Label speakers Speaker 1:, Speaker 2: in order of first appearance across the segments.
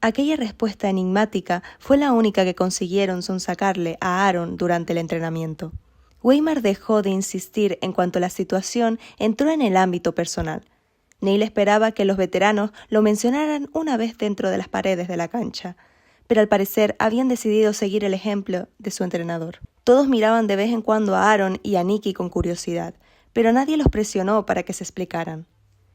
Speaker 1: Aquella respuesta enigmática fue la única que consiguieron sonsacarle a Aaron durante el entrenamiento. Weimar dejó de insistir en cuanto la situación entró en el ámbito personal. Neil esperaba que los veteranos lo mencionaran una vez dentro de las paredes de la cancha, pero al parecer habían decidido seguir el ejemplo de su entrenador. Todos miraban de vez en cuando a Aaron y a Nikki con curiosidad, pero nadie los presionó para que se explicaran.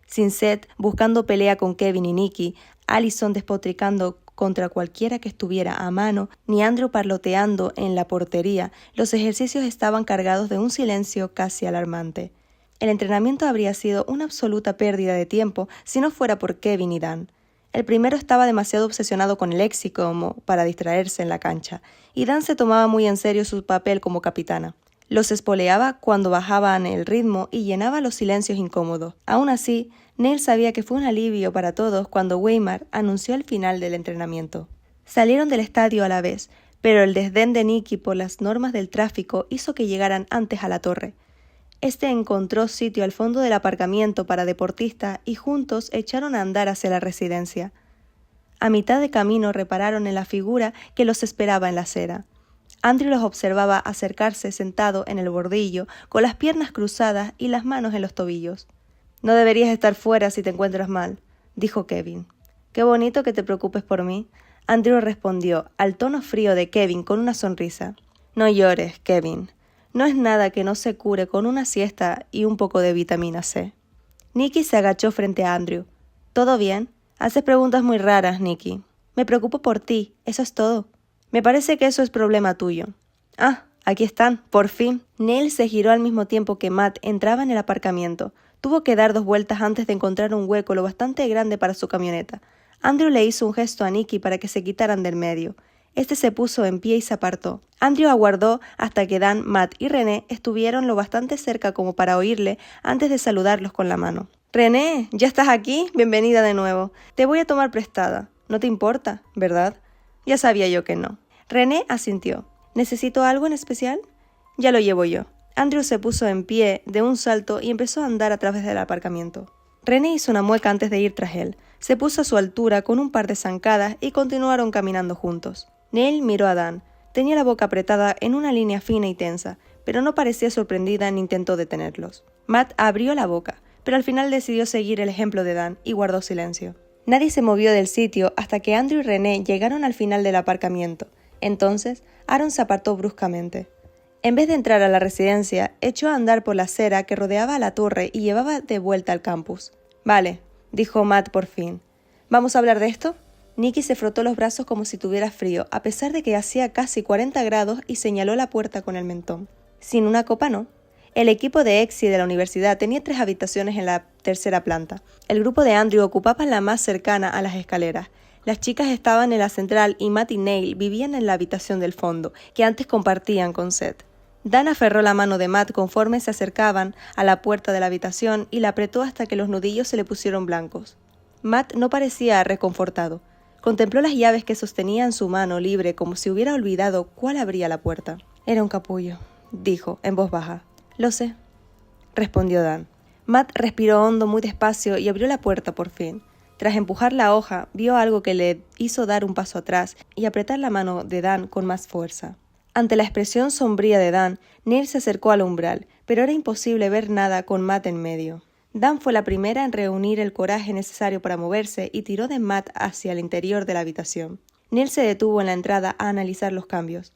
Speaker 1: Sin Seth buscando pelea con Kevin y Nikki, Allison despotricando contra cualquiera que estuviera a mano, ni Andrew parloteando en la portería, los ejercicios estaban cargados de un silencio casi alarmante. El entrenamiento habría sido una absoluta pérdida de tiempo si no fuera por Kevin y Dan. El primero estaba demasiado obsesionado con el éxito como para distraerse en la cancha, y Dan se tomaba muy en serio su papel como capitana. Los espoleaba cuando bajaban el ritmo y llenaba los silencios incómodos. Aún así, Neil sabía que fue un alivio para todos cuando Weimar anunció el final del entrenamiento. Salieron del estadio a la vez, pero el desdén de Nikki por las normas del tráfico hizo que llegaran antes a la torre. Este encontró sitio al fondo del aparcamiento para deportistas y juntos echaron a andar hacia la residencia. A mitad de camino repararon en la figura que los esperaba en la acera. Andrew los observaba acercarse sentado en el bordillo, con las piernas cruzadas y las manos en los tobillos. «No deberías estar fuera si te encuentras mal», dijo Kevin. «Qué bonito que te preocupes por mí», Andrew respondió, al tono frío de Kevin con una sonrisa. «No llores, Kevin. No es nada que no se cure con una siesta y un poco de vitamina C». Nikki se agachó frente a Andrew. «¿Todo bien? Haces preguntas muy raras, Nikki». «Me preocupo por ti, eso es todo». «Me parece que eso es problema tuyo». «Ah, aquí están, por fin». Neil se giró al mismo tiempo que Matt entraba en el aparcamiento. Tuvo que dar 2 vueltas antes de encontrar un hueco lo bastante grande para su camioneta. Andrew le hizo un gesto a Nikki para que se quitaran del medio. Este se puso en pie y se apartó. Andrew aguardó hasta que Dan, Matt y René estuvieron lo bastante cerca como para oírle antes de saludarlos con la mano. «René, ¿ya estás aquí? Bienvenida de nuevo. Te voy a tomar prestada. No te importa, ¿verdad?» «Ya sabía yo que no». René asintió. «¿Necesito algo en especial?» «Ya lo llevo yo». Andrew se puso en pie de un salto y empezó a andar a través del aparcamiento. René hizo una mueca antes de ir tras él. Se puso a su altura con un par de zancadas y continuaron caminando juntos. Neil miró a Dan. Tenía la boca apretada en una línea fina y tensa, pero no parecía sorprendida ni intentó detenerlos. Matt abrió la boca, pero al final decidió seguir el ejemplo de Dan y guardó silencio. Nadie se movió del sitio hasta que Andrew y René llegaron al final del aparcamiento. Entonces, Aaron se apartó bruscamente. En vez de entrar a la residencia, echó a andar por la acera que rodeaba a la torre y llevaba de vuelta al campus. «Vale», dijo Matt por fin. «¿Vamos a hablar de esto?» Nikki se frotó los brazos como si tuviera frío, a pesar de que hacía casi 40 grados, y señaló la puerta con el mentón. «Sin una copa, no». El equipo de EXI de la universidad tenía 3 habitaciones en la 3ª planta. El grupo de Andrew ocupaba la más cercana a las escaleras. Las chicas estaban en la central y Matt y Neil vivían en la habitación del fondo, que antes compartían con Seth. Dan aferró la mano de Matt conforme se acercaban a la puerta de la habitación y la apretó hasta que los nudillos se le pusieron blancos. Matt no parecía reconfortado. Contempló las llaves que sostenía en su mano libre como si hubiera olvidado cuál abría la puerta. «Era un capullo», dijo en voz baja. «Lo sé», respondió Dan. Matt respiró hondo muy despacio y abrió la puerta por fin. Tras empujar la hoja, vio algo que le hizo dar un paso atrás y apretar la mano de Dan con más fuerza. Ante la expresión sombría de Dan, Neil se acercó al umbral, pero era imposible ver nada con Matt en medio. Dan fue la primera en reunir el coraje necesario para moverse y tiró de Matt hacia el interior de la habitación. Neil se detuvo en la entrada a analizar los cambios.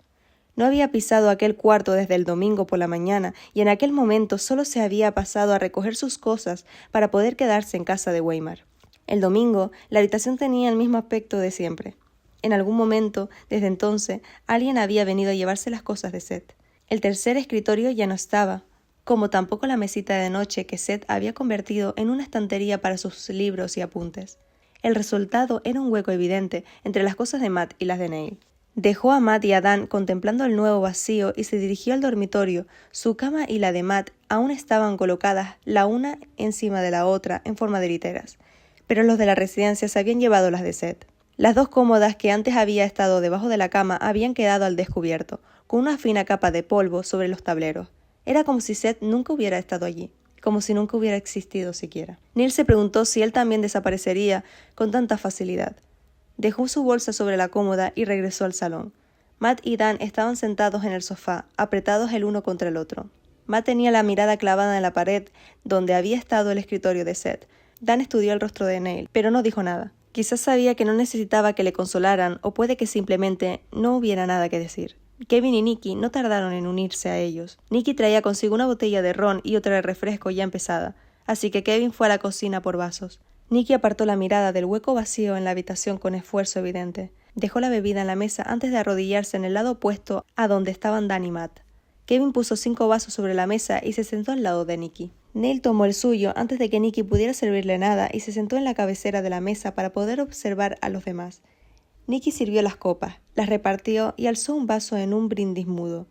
Speaker 1: No había pisado aquel cuarto desde el domingo por la mañana y en aquel momento solo se había pasado a recoger sus cosas para poder quedarse en casa de Weimar. El domingo, la habitación tenía el mismo aspecto de siempre. En algún momento, desde entonces, alguien había venido a llevarse las cosas de Seth. El tercer escritorio ya no estaba, como tampoco la mesita de noche que Seth había convertido en una estantería para sus libros y apuntes. El resultado era un hueco evidente entre las cosas de Matt y las de Neil. Dejó a Matt y a Dan contemplando el nuevo vacío y se dirigió al dormitorio. Su cama y la de Matt aún estaban colocadas la una encima de la otra en forma de literas, pero los de la residencia se habían llevado las de Seth. Las 2 cómodas que antes había estado debajo de la cama habían quedado al descubierto, con una fina capa de polvo sobre los tableros. Era como si Seth nunca hubiera estado allí, como si nunca hubiera existido siquiera. Neil se preguntó si él también desaparecería con tanta facilidad. Dejó su bolsa sobre la cómoda y regresó al salón. Matt y Dan estaban sentados en el sofá, apretados el uno contra el otro. Matt tenía la mirada clavada en la pared donde había estado el escritorio de Seth. Dan estudió el rostro de Neil, pero no dijo nada. Quizás sabía que no necesitaba que le consolaran, o puede que simplemente no hubiera nada que decir. Kevin y Nikki no tardaron en unirse a ellos. Nikki traía consigo una botella de ron y otra de refresco ya empezada, así que Kevin fue a la cocina por vasos. Nikki apartó la mirada del hueco vacío en la habitación con esfuerzo evidente. Dejó la bebida en la mesa antes de arrodillarse en el lado opuesto a donde estaban Dan y Matt. Kevin puso 5 vasos sobre la mesa y se sentó al lado de Nikki. Neil tomó el suyo antes de que Nikki pudiera servirle nada y se sentó en la cabecera de la mesa para poder observar a los demás. Nikki sirvió las copas, las repartió y alzó un vaso en un brindis mudo.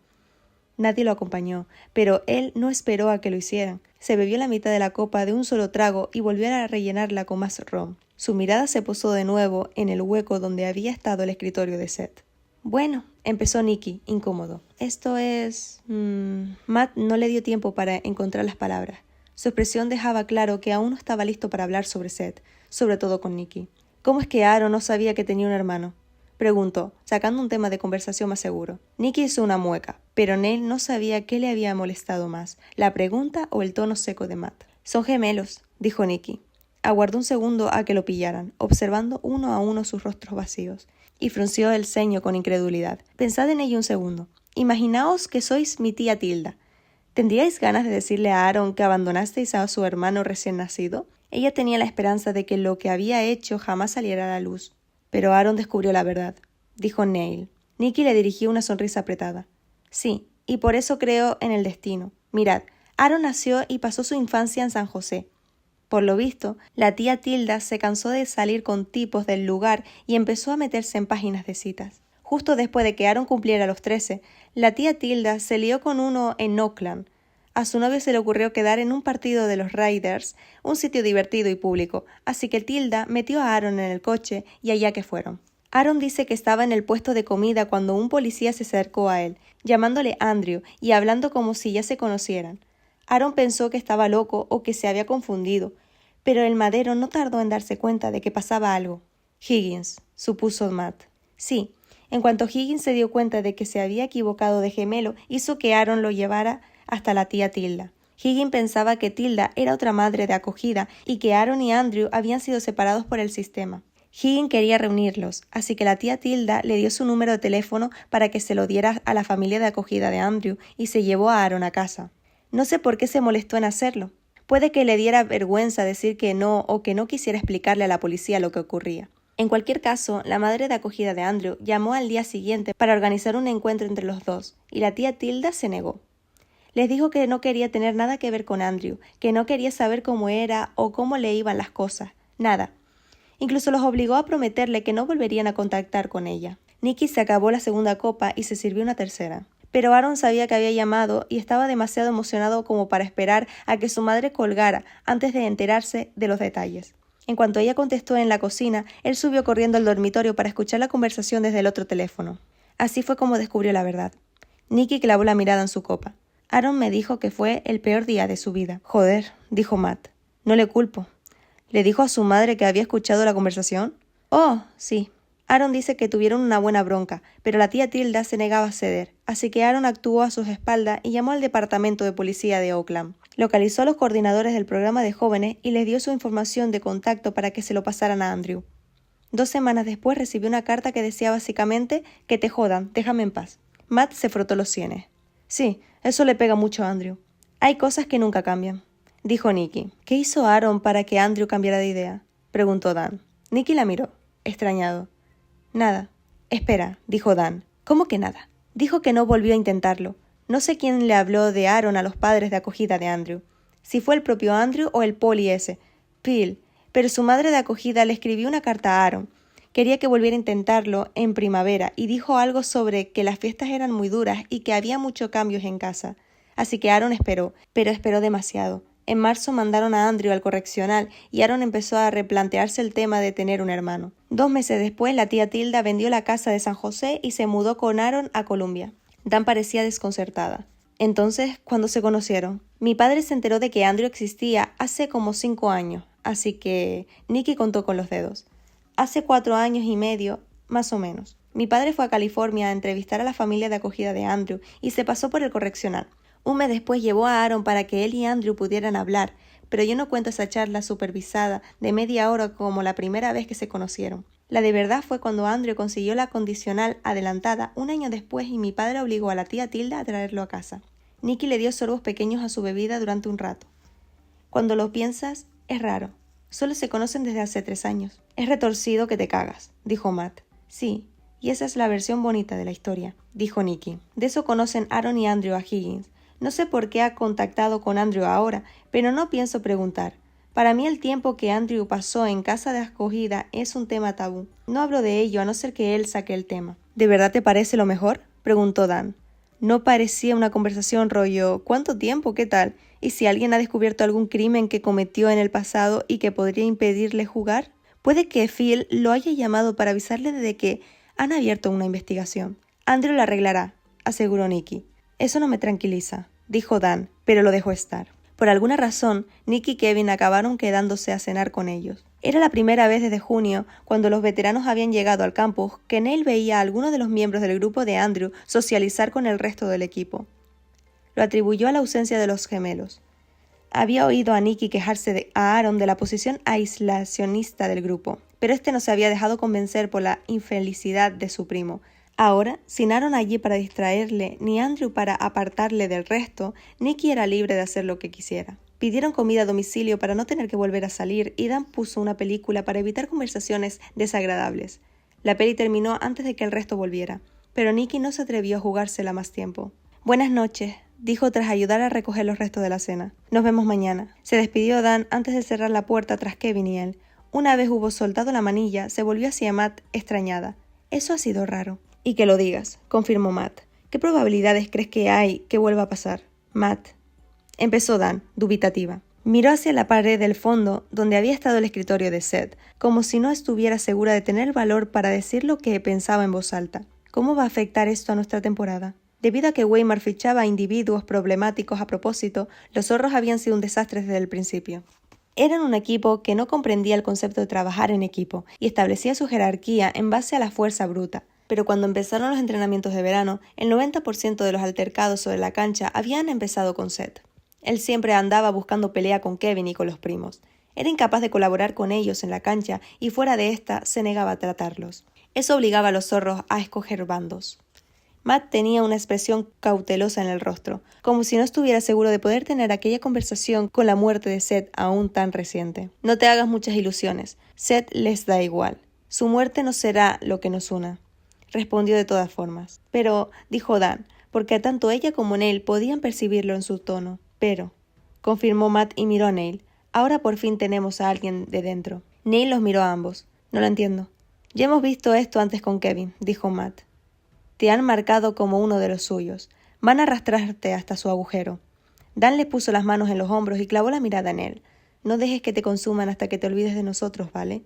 Speaker 1: Nadie lo acompañó, pero él no esperó a que lo hicieran. Se bebió la mitad de la copa de un solo trago y volvió a rellenarla con más ron. Su mirada se posó de nuevo en el hueco donde había estado el escritorio de Seth. Bueno, empezó Nikki, incómodo. Esto es... Matt no le dio tiempo para encontrar las palabras. Su expresión dejaba claro que aún no estaba listo para hablar sobre Seth, sobre todo con Nikki. ¿Cómo es que Aaron no sabía que tenía un hermano?, preguntó, sacando un tema de conversación más seguro. Nikki hizo una mueca, pero Neil no sabía qué le había molestado más, la pregunta o el tono seco de Matt. «Son gemelos», dijo Nikki. Aguardó un segundo a que lo pillaran, observando uno a uno sus rostros vacíos, y frunció el ceño con incredulidad. «Pensad en ello un segundo. Imaginaos que sois mi tía Tilda. ¿Tendríais ganas de decirle a Aaron que abandonasteis a su hermano recién nacido?» Ella tenía la esperanza de que lo que había hecho jamás saliera a la luz. Pero Aaron descubrió la verdad, dijo Neil. Nikki le dirigió una sonrisa apretada. «Sí, y por eso creo en el destino. Mirad, Aaron nació y pasó su infancia en San José. Por lo visto, la tía Tilda se cansó de salir con tipos del lugar y empezó a meterse en páginas de citas. Justo después de que Aaron cumpliera los 13, la tía Tilda se lió con uno en Oakland. A su novio se le ocurrió quedar en un partido de los Raiders, un sitio divertido y público, así que Tilda metió a Aaron en el coche y allá que fueron. Aaron dice que estaba en el puesto de comida cuando un policía se acercó a él, llamándole Andrew y hablando como si ya se conocieran. Aaron pensó que estaba loco o que se había confundido, pero el madero no tardó en darse cuenta de que pasaba algo. Higgins, supuso Matt. Sí, en cuanto Higgins se dio cuenta de que se había equivocado de gemelo, hizo que Aaron lo llevara hasta la tía Tilda. Higgins pensaba que Tilda era otra madre de acogida y que Aaron y Andrew habían sido separados por el sistema. Higgins quería reunirlos, así que la tía Tilda le dio su número de teléfono para que se lo diera a la familia de acogida de Andrew y se llevó a Aaron a casa. No sé por qué se molestó en hacerlo. Puede que le diera vergüenza decir que no o que no quisiera explicarle a la policía lo que ocurría. En cualquier caso, la madre de acogida de Andrew llamó al día siguiente para organizar un encuentro entre los dos, y la tía Tilda se negó. Les dijo que no quería tener nada que ver con Andrew, que no quería saber cómo era o cómo le iban las cosas, nada. Incluso los obligó a prometerle que no volverían a contactar con ella. Nikki se acabó la segunda copa y se sirvió una tercera. Pero Aaron sabía que había llamado y estaba demasiado emocionado como para esperar a que su madre colgara antes de enterarse de los detalles. En cuanto ella contestó en la cocina, él subió corriendo al dormitorio para escuchar la conversación desde el otro teléfono. Así fue como descubrió la verdad. Nikki clavó la mirada en su copa. Aaron me dijo que fue el peor día de su vida. Joder, dijo Matt. No le culpo. ¿Le dijo a su madre que había escuchado la conversación? Oh, sí. Aaron dice que tuvieron una buena bronca, pero la tía Tilda se negaba a ceder, así que Aaron actuó a sus espaldas y llamó al departamento de policía de Oakland. Localizó a los coordinadores del programa de jóvenes y les dio su información de contacto para que se lo pasaran a Andrew. 2 semanas después recibió una carta que decía básicamente que te jodan, déjame en paz. Matt se frotó los sienes. Sí, eso le pega mucho a Andrew. Hay cosas que nunca cambian, dijo Nikki. ¿Qué hizo Aaron para que Andrew cambiara de idea?, preguntó Dan. Nikki la miró, extrañado. Nada. Espera, dijo Dan. ¿Cómo que nada? Dijo que no volvió a intentarlo. No sé quién le habló de Aaron a los padres de acogida de Andrew. Si fue el propio Andrew o el poli ese. Phil. Pero su madre de acogida le escribió una carta a Aaron. Quería que volviera a intentarlo en primavera y dijo algo sobre que las fiestas eran muy duras y que había muchos cambios en casa. Así que Aaron esperó, pero esperó demasiado. En marzo mandaron a Andrew al correccional y Aaron empezó a replantearse el tema de tener un hermano. 2 meses después, la tía Tilda vendió la casa de San José y se mudó con Aaron a Columbia. Dan parecía desconcertada. Entonces, ¿cuándo se conocieron? Mi padre se enteró de que Andrew existía hace como 5 años, así que Nikki contó con los dedos. Hace 4 años y medio, más o menos. Mi padre fue a California a entrevistar a la familia de acogida de Andrew y se pasó por el correccional. Un mes después llevó a Aaron para que él y Andrew pudieran hablar, pero yo no cuento esa charla supervisada de media hora como la primera vez que se conocieron. La de verdad fue cuando Andrew consiguió la condicional adelantada 1 año después y mi padre obligó a la tía Tilda a traerlo a casa. Nicky le dio sorbos pequeños a su bebida durante un rato. Cuando lo piensas, es raro. Solo se conocen desde hace 3 años. Es retorcido que te cagas, dijo Matt. Sí, y esa es la versión bonita de la historia, dijo Nicky. De eso conocen Aaron y Andrew a Higgins. No sé por qué ha contactado con Andrew ahora, pero no pienso preguntar. Para mí el tiempo que Andrew pasó en casa de acogida es un tema tabú. No hablo de ello a no ser que él saque el tema. ¿De verdad te parece lo mejor?, preguntó Dan. No parecía una conversación rollo ¿cuánto tiempo? ¿Qué tal? ¿Y si alguien ha descubierto algún crimen que cometió en el pasado y que podría impedirle jugar? Puede que Phil lo haya llamado para avisarle de que han abierto una investigación. Andrew lo arreglará, aseguró Nicky. Eso no me tranquiliza, dijo Dan, pero lo dejó estar. Por alguna razón, Nick y Kevin acabaron quedándose a cenar con ellos. Era la primera vez desde junio, cuando los veteranos habían llegado al campus, que Neil veía a algunos de los miembros del grupo de Andrew socializar con el resto del equipo. Lo atribuyó a la ausencia de los gemelos. Había oído a Nicky quejarse a Aaron de la posición aislacionista del grupo, pero este no se había dejado convencer por la infelicidad de su primo. Ahora, sin Aaron allí para distraerle, ni Andrew para apartarle del resto, Nicky era libre de hacer lo que quisiera. Pidieron comida a domicilio para no tener que volver a salir y Dan puso una película para evitar conversaciones desagradables. La peli terminó antes de que el resto volviera, pero Nicky no se atrevió a jugársela más tiempo. Buenas noches, dijo tras ayudar a recoger los restos de la cena. Nos vemos mañana. Se despidió Dan antes de cerrar la puerta tras Kevin y él. Una vez hubo soltado la manilla, se volvió hacia Matt extrañada. Eso ha sido raro. Y que lo digas, confirmó Matt. ¿Qué probabilidades crees que hay que vuelva a pasar? Matt. Empezó Dan, dubitativa. Miró hacia la pared del fondo, donde había estado el escritorio de Seth, como si no estuviera segura de tener valor para decir lo que pensaba en voz alta. ¿Cómo va a afectar esto a nuestra temporada? Debido a que Weimar fichaba a individuos problemáticos a propósito, los zorros habían sido un desastre desde el principio. Eran un equipo que no comprendía el concepto de trabajar en equipo y establecía su jerarquía en base a la fuerza bruta. Pero cuando empezaron los entrenamientos de verano, el 90% de los altercados sobre la cancha habían empezado con Seth. Él siempre andaba buscando pelea con Kevin y con los primos. Era incapaz de colaborar con ellos en la cancha y fuera de esta se negaba a tratarlos. Eso obligaba a los zorros a escoger bandos. Matt tenía una expresión cautelosa en el rostro, como si no estuviera seguro de poder tener aquella conversación con la muerte de Seth aún tan reciente. No te hagas muchas ilusiones. Seth les da igual. Su muerte no será lo que nos una. Respondió de todas formas. Pero, dijo Dan, porque tanto ella como Neil podían percibirlo en su tono. Pero, confirmó Matt y miró a Neil. Ahora por fin tenemos a alguien de dentro. Neil los miró a ambos. No lo entiendo. Ya hemos visto esto antes con Kevin, dijo Matt. Te han marcado como uno de los suyos. Van a arrastrarte hasta su agujero. Dan le puso las manos en los hombros y clavó la mirada en él. No dejes que te consuman hasta que te olvides de nosotros, ¿vale?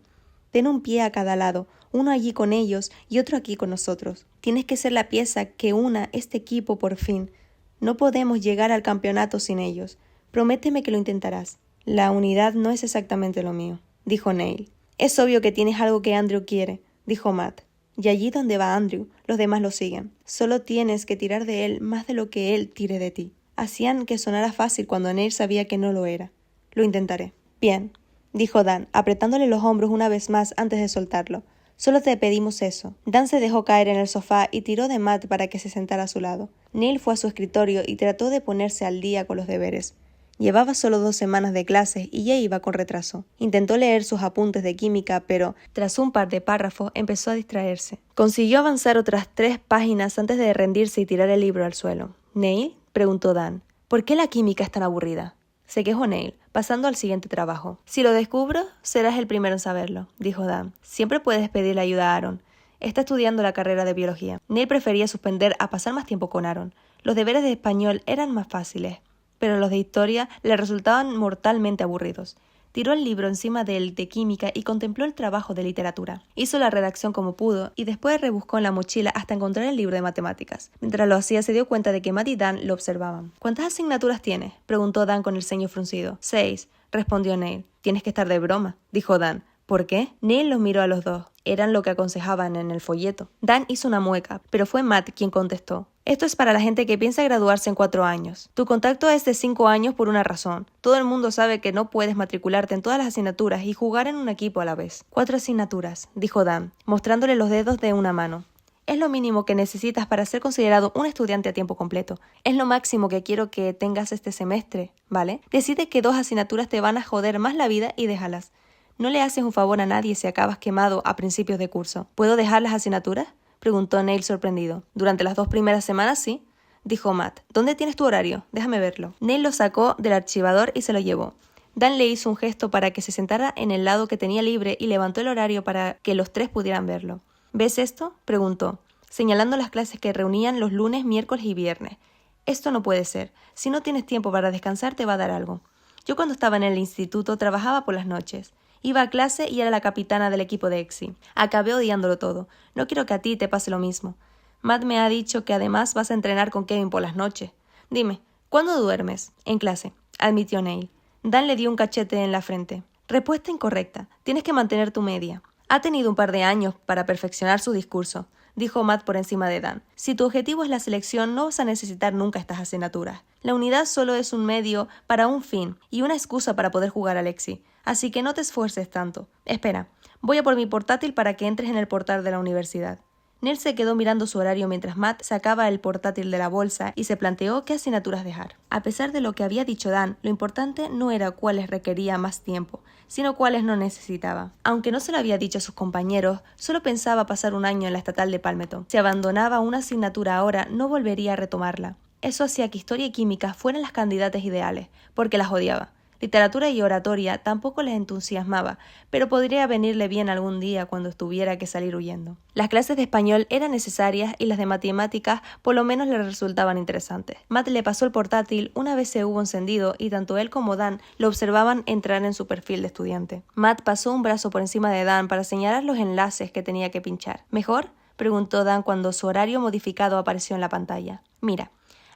Speaker 1: Ten un pie a cada lado, uno allí con ellos y otro aquí con nosotros. Tienes que ser la pieza que una este equipo por fin. No podemos llegar al campeonato sin ellos. Prométeme que lo intentarás. La unidad no es exactamente lo mío, dijo Neil. Es obvio que tienes algo que Andrew quiere, dijo Matt. Y allí donde va Andrew, los demás lo siguen. Solo tienes que tirar de él más de lo que él tire de ti. Hacían que sonara fácil cuando Neil sabía que no lo era. Lo intentaré. Bien, dijo Dan, apretándole los hombros una vez más antes de soltarlo. Solo te pedimos eso. Dan se dejó caer en el sofá y tiró de Matt para que se sentara a su lado. Neil fue a su escritorio y trató de ponerse al día con los deberes. Llevaba solo 2 semanas de clases y ya iba con retraso. Intentó leer sus apuntes de química, pero, tras un par de párrafos, empezó a distraerse. Consiguió avanzar otras 3 páginas antes de rendirse y tirar el libro al suelo. ¿Neil?, preguntó Dan. ¿Por qué la química es tan aburrida? Se quejó Neil, pasando al siguiente trabajo. Si lo descubro, serás el primero en saberlo, dijo Dan. Siempre puedes pedirle ayuda a Aaron. Está estudiando la carrera de biología. Neil prefería suspender a pasar más tiempo con Aaron. Los deberes de español eran más fáciles, pero los de historia le resultaban mortalmente aburridos. Tiró el libro encima del de química y contempló el trabajo de literatura. Hizo la redacción como pudo y después rebuscó en la mochila hasta encontrar el libro de matemáticas. Mientras lo hacía se dio cuenta de que Matt y Dan lo observaban. ¿Cuántas asignaturas tienes?, preguntó Dan con el ceño fruncido. 6, respondió Neil. Tienes que estar de broma, dijo Dan. ¿Por qué? Neil los miró a los dos. Eran lo que aconsejaban en el folleto. Dan hizo una mueca, pero fue Matt quien contestó. Esto es para la gente que piensa graduarse en 4 años. Tu contacto es de 5 años por una razón. Todo el mundo sabe que no puedes matricularte en todas las asignaturas y jugar en un equipo a la vez. 4 asignaturas, dijo Dan, mostrándole los dedos de una mano. Es lo mínimo que necesitas para ser considerado un estudiante a tiempo completo. Es lo máximo que quiero que tengas este semestre, ¿vale? Decide que 2 asignaturas te van a joder más la vida y déjalas. No le haces un favor a nadie si acabas quemado a principios de curso. ¿Puedo dejar las asignaturas?, preguntó Neil sorprendido. Durante las 2 primeras semanas, sí, dijo Matt. ¿Dónde tienes tu horario? Déjame verlo. Neil lo sacó del archivador y se lo llevó. Dan le hizo un gesto para que se sentara en el lado que tenía libre y levantó el horario para que los 3 pudieran verlo. ¿Ves esto?, preguntó, señalando las clases que reunían los lunes, miércoles y viernes. Esto no puede ser. Si no tienes tiempo para descansar, te va a dar algo. Yo cuando estaba en el instituto trabajaba por las noches. Iba a clase y era la capitana del equipo de EXI. Acabé odiándolo todo. No quiero que a ti te pase lo mismo. Matt me ha dicho que además vas a entrenar con Kevin por las noches. Dime, ¿cuándo duermes? En clase, admitió Neil. Dan le dio un cachete en la frente. Respuesta incorrecta. Tienes que mantener tu media. Ha tenido un par de años para perfeccionar su discurso, dijo Matt por encima de Dan. Si tu objetivo es la selección, no vas a necesitar nunca estas asignaturas. La unidad solo es un medio para un fin y una excusa para poder jugar al EXI. Así que no te esfuerces tanto. Espera, voy a por mi portátil para que entres en el portal de la universidad. Neil se quedó mirando su horario mientras Matt sacaba el portátil de la bolsa y se planteó qué asignaturas dejar. A pesar de lo que había dicho Dan, lo importante no era cuáles requería más tiempo, sino cuáles no necesitaba. Aunque no se lo había dicho a sus compañeros, solo pensaba pasar un año en la estatal de Palmetto. Si abandonaba una asignatura ahora, no volvería a retomarla. Eso hacía que historia y química fueran las candidatas ideales, porque las odiaba. Literatura y oratoria tampoco les entusiasmaba, pero podría venirle bien algún día cuando tuviera que salir huyendo. Las clases de español eran necesarias y las de matemáticas por lo menos le resultaban interesantes. Matt le pasó el portátil una vez se hubo encendido y tanto él como Dan lo observaban entrar en su perfil de estudiante. Matt pasó un brazo por encima de Dan para señalar los enlaces que tenía que pinchar. ¿Mejor?, preguntó Dan cuando su horario modificado apareció en la pantalla. Mira,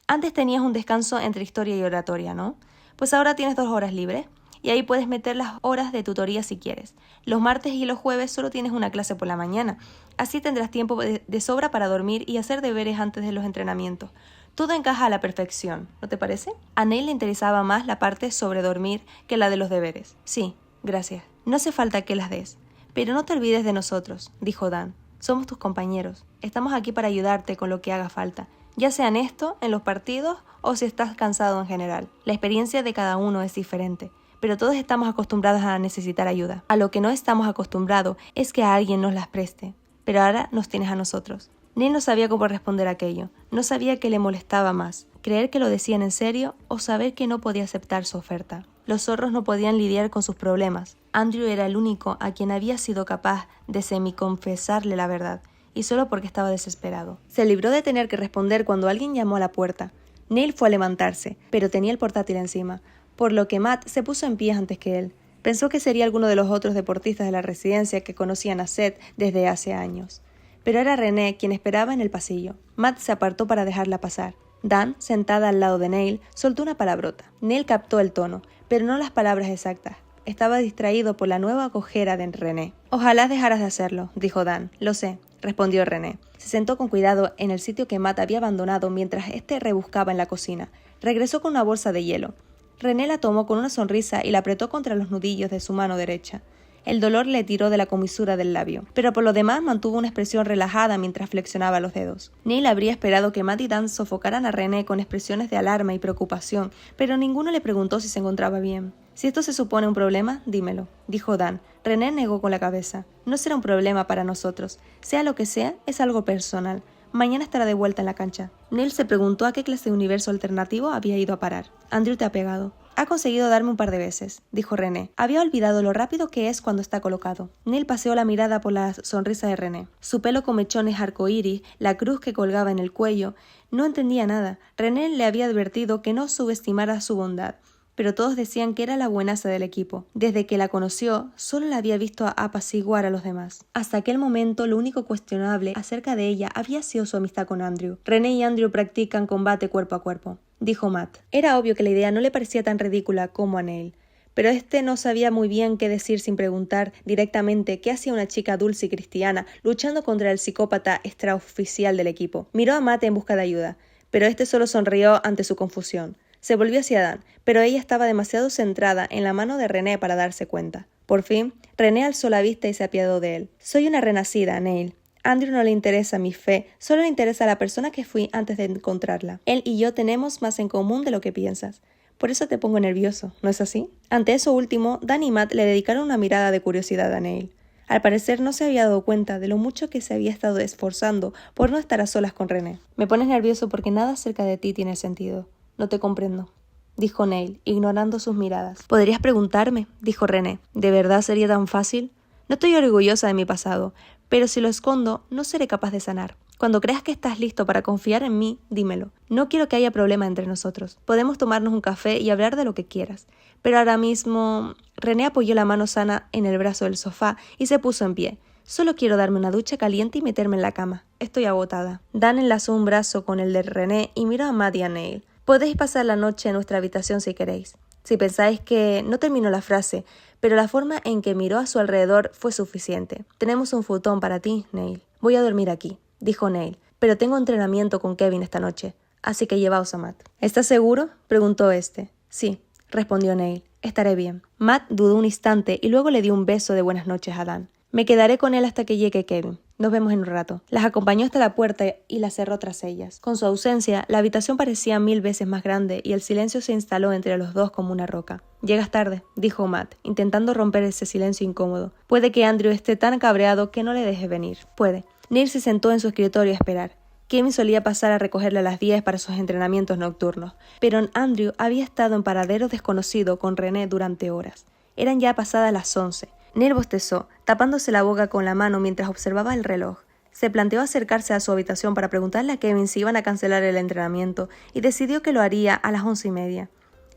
Speaker 1: antes tenías un descanso entre historia y oratoria, ¿no? Pues ahora tienes 2 horas libres y ahí puedes meter las horas de tutoría si quieres. Los martes y los jueves solo tienes una clase por la mañana. Así tendrás tiempo de sobra para dormir y hacer deberes antes de los entrenamientos. Todo encaja a la perfección, ¿no te parece? A Neil le interesaba más la parte sobre dormir que la de los deberes. Sí, gracias. No hace falta que las des. Pero no te olvides de nosotros, dijo Dan. Somos tus compañeros. Estamos aquí para ayudarte con lo que haga falta, ya sea en esto, en los partidos o si estás cansado en general. La experiencia de cada uno es diferente, pero todos estamos acostumbrados a necesitar ayuda. A lo que no estamos acostumbrados es que a alguien nos las preste, pero ahora nos tienes a nosotros. Neil no sabía cómo responder a aquello. No sabía qué le molestaba más, creer que lo decían en serio o saber que no podía aceptar su oferta. Los zorros no podían lidiar con sus problemas. Andrew era el único a quien había sido capaz de semiconfesarle la verdad, y solo porque estaba desesperado. Se libró de tener que responder cuando alguien llamó a la puerta. Neil fue a levantarse, pero tenía el portátil encima, por lo que Matt se puso en pie antes que él. Pensó que sería alguno de los otros deportistas de la residencia que conocían a Seth desde hace años. Pero era René quien esperaba en el pasillo. Matt se apartó para dejarla pasar. Dan, sentada al lado de Neil, soltó una palabrota. Neil captó el tono, pero no las palabras exactas. Estaba distraído por la nueva cojera de René. «Ojalá dejaras de hacerlo», dijo Dan. «Lo sé», respondió René. Se sentó con cuidado en el sitio que Matt había abandonado mientras éste rebuscaba en la cocina. Regresó con una bolsa de hielo. René la tomó con una sonrisa y la apretó contra los nudillos de su mano derecha. El dolor le tiró de la comisura del labio, pero por lo demás mantuvo una expresión relajada mientras flexionaba los dedos. Neil habría esperado que Matt y Dan sofocaran a René con expresiones de alarma y preocupación, pero ninguno le preguntó si se encontraba bien. «Si esto se supone un problema, dímelo», dijo Dan. René negó con la cabeza. «No será un problema para nosotros. Sea lo que sea, es algo personal. Mañana estará de vuelta en la cancha». Neil se preguntó a qué clase de universo alternativo había ido a parar. «Andrew te ha pegado». «Ha conseguido darme un par de veces», dijo René. Había olvidado lo rápido que es cuando está colocado. Neil paseó la mirada por la sonrisa de René. Su pelo con mechones arcoíris, la cruz que colgaba en el cuello. No entendía nada. René le había advertido que no subestimara su bondad, pero todos decían que era la buenaza del equipo. Desde que la conoció, solo la había visto apaciguar a los demás. Hasta aquel momento, lo único cuestionable acerca de ella había sido su amistad con Andrew. René y Andrew practican combate cuerpo a cuerpo, dijo Matt. Era obvio que la idea no le parecía tan ridícula como a Neil, pero este no sabía muy bien qué decir sin preguntar directamente qué hacía una chica dulce y cristiana luchando contra el psicópata extraoficial del equipo. Miró a Matt en busca de ayuda, pero este solo sonrió ante su confusión. Se volvió hacia Dan, pero ella estaba demasiado centrada en la mano de René para darse cuenta. Por fin, René alzó la vista y se apiadó de él. «Soy una renacida, Neil. Andrew no le interesa mi fe, solo le interesa la persona que fui antes de encontrarla. Él y yo tenemos más en común de lo que piensas. Por eso te pongo nervioso, ¿no es así?» Ante eso último, Dan y Matt le dedicaron una mirada de curiosidad a Neil. Al parecer no se había dado cuenta de lo mucho que se había estado esforzando por no estar a solas con René. «Me pones nervioso porque nada cerca de ti tiene sentido. No te comprendo», dijo Neil, ignorando sus miradas. «¿Podrías preguntarme?», dijo René. «¿De verdad sería tan fácil? No estoy orgullosa de mi pasado, pero si lo escondo, no seré capaz de sanar. Cuando creas que estás listo para confiar en mí, dímelo. No quiero que haya problema entre nosotros. Podemos tomarnos un café y hablar de lo que quieras. Pero ahora mismo...» René apoyó la mano sana en el brazo del sofá y se puso en pie. «Solo quiero darme una ducha caliente y meterme en la cama. Estoy agotada». Dan enlazó un brazo con el de René y miró a Matt y a Neil. «Podéis pasar la noche en nuestra habitación si queréis. Si pensáis que...» No terminó la frase, pero la forma en que miró a su alrededor fue suficiente. «Tenemos un futón para ti, Neil. Voy a dormir aquí», dijo Neil, «pero tengo entrenamiento con Kevin esta noche, así que llevaos a Matt». «¿Estás seguro?», preguntó este. «Sí», respondió Neil. «Estaré bien». Matt dudó un instante y luego le dio un beso de buenas noches a Dan. «Me quedaré con él hasta que llegue Kevin. Nos vemos en un rato». Las acompañó hasta la puerta y la cerró tras ellas. Con su ausencia, la habitación parecía 1000 veces más grande y el silencio se instaló entre los dos como una roca. «Llegas tarde», dijo Matt, intentando romper ese silencio incómodo. «Puede que Andrew esté tan cabreado que no le deje venir». «Puede». Neil se sentó en su escritorio a esperar. Kevin solía pasar a recogerle a las 10 para sus entrenamientos nocturnos, pero Andrew había estado en paradero desconocido con René durante horas. Eran ya pasadas las 11. Neil bostezó, tapándose la boca con la mano mientras observaba el reloj. Se planteó acercarse a su habitación para preguntarle a Kevin si iban a cancelar el entrenamiento y decidió que lo haría a las 11:30.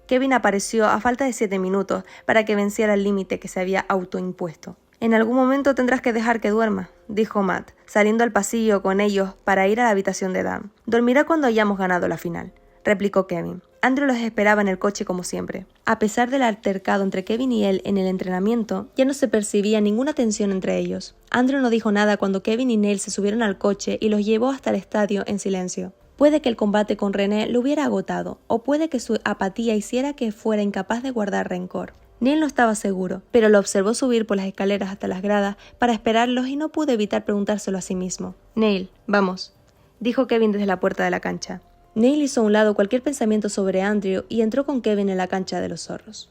Speaker 1: Kevin apareció a falta de 7 minutos para que venciera el límite que se había autoimpuesto. «En algún momento tendrás que dejar que duerma», dijo Matt, saliendo al pasillo con ellos para ir a la habitación de Dan. «Dormirá cuando hayamos ganado la final», replicó Kevin. Andrew los esperaba en el coche como siempre. A pesar del altercado entre Kevin y él en el entrenamiento, ya no se percibía ninguna tensión entre ellos. Andrew no dijo nada cuando Kevin y Neil se subieron al coche y los llevó hasta el estadio en silencio. Puede que el combate con René lo hubiera agotado, o puede que su apatía hiciera que fuera incapaz de guardar rencor. Neil no estaba seguro, pero lo observó subir por las escaleras hasta las gradas para esperarlos y no pudo evitar preguntárselo a sí mismo. «Neil, vamos», dijo Kevin desde la puerta de la cancha. Neil hizo a un lado cualquier pensamiento sobre Andrew y entró con Kevin en la cancha de los zorros.